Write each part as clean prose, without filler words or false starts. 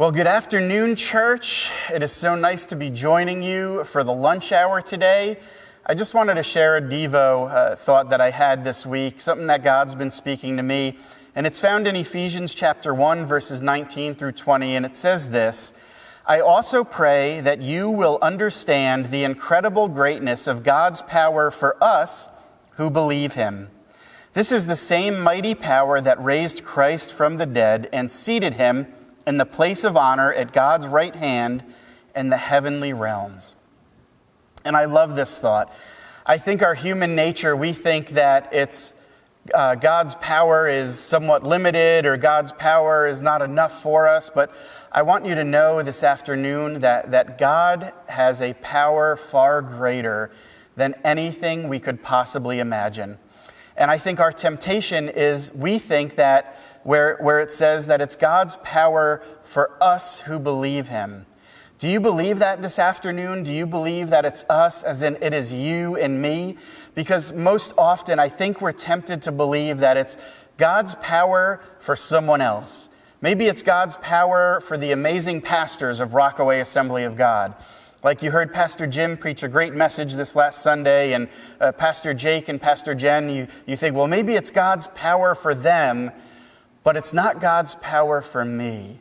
Well, good afternoon, church. It is so nice to be joining you for the lunch hour today. I just wanted to share a Devo thought that I had this week, something that God's been speaking to me, and it's found in Ephesians chapter 1, verses 19 through 20, and it says this: I also pray that you will understand the incredible greatness of God's power for us who believe him. This is the same mighty power that raised Christ from the dead and seated him in the place of honor at God's right hand in the heavenly realms. And I love this thought. I think our human nature, we think that it's God's power is somewhat limited or God's power is not enough for us. But I want you to know this afternoon that God has a power far greater than anything we could possibly imagine. And I think our temptation is we think that where it says that it's God's power for us who believe him. Do you believe that this afternoon? Do you believe that it's us, as in it is you and me? Because most often I think we're tempted to believe that it's God's power for someone else. Maybe it's God's power for the amazing pastors of Rockaway Assembly of God. Like you heard Pastor Jim preach a great message this last Sunday, and Pastor Jake and Pastor Jen, you think, well, maybe it's God's power for them, but it's not God's power for me.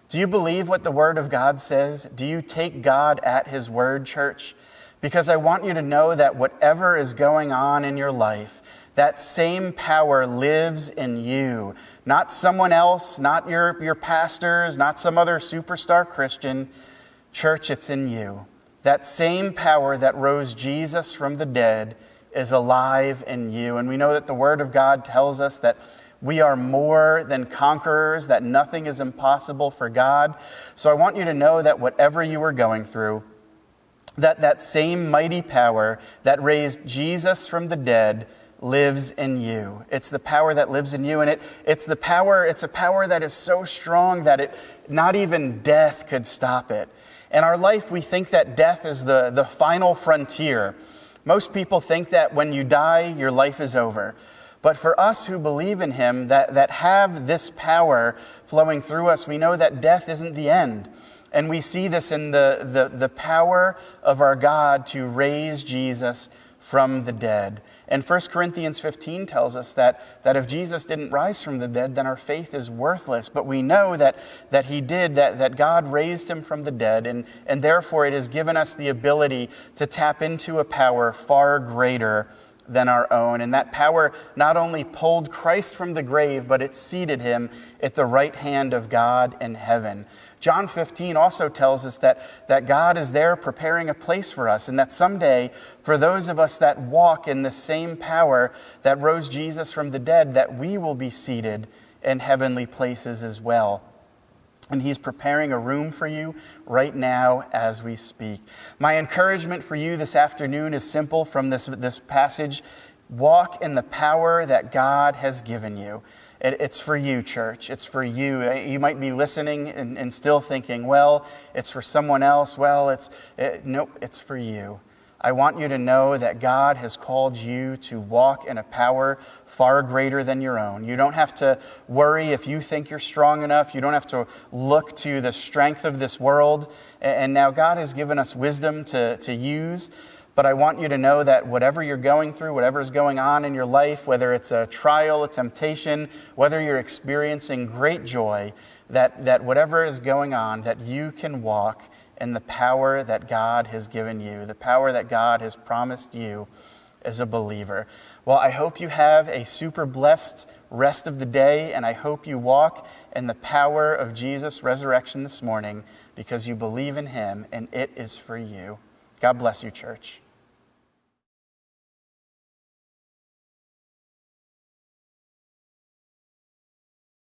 Do you believe what the Word of God says? Do you take God at his word, church? Because I want you to know that whatever is going on in your life, that same power lives in you. Not someone else, not your pastors, not some other superstar Christian. Church, it's in you. That same power that rose Jesus from the dead is alive in you. And we know that the Word of God tells us that we are more than conquerors, that nothing is impossible for God. So I want you to know that whatever you are going through, that same mighty power that raised Jesus from the dead lives in you. It's the power that lives in you, and it's a power that is so strong that not even death could stop it. In our life, we think that death is the final frontier. Most people think that when you die, your life is over. But for us who believe in him, that have this power flowing through us, we know that death isn't the end. And we see this in the power of our God to raise Jesus from the dead. And 1 Corinthians 15 tells us that if Jesus didn't rise from the dead, then our faith is worthless. But we know that he did, that God raised him from the dead, and therefore it has given us the ability to tap into a power far greater than our own. And that power not only pulled Christ from the grave, but it seated him at the right hand of God in heaven. John 15 also tells us that God is there preparing a place for us, and that someday, for those of us that walk in the same power that rose Jesus from the dead, that we will be seated in heavenly places as well. And he's preparing a room for you right now as we speak. My encouragement for you this afternoon is simple from this passage. Walk in the power that God has given you. It's for you, church. It's for you. You might be listening and still thinking, well, it's for someone else. Well, nope, it's for you. I want you to know that God has called you to walk in a power far greater than your own. You don't have to worry if you think you're strong enough. You don't have to look to the strength of this world. And now God has given us wisdom to use. But I want you to know that whatever you're going through, whatever is going on in your life, whether it's a trial, a temptation, whether you're experiencing great joy, that whatever is going on, that you can walk in the power that God has given you, the power that God has promised you as a believer. Well, I hope you have a super blessed rest of the day, and I hope you walk in the power of Jesus' resurrection this morning because you believe in him, and it is for you. God bless you, church.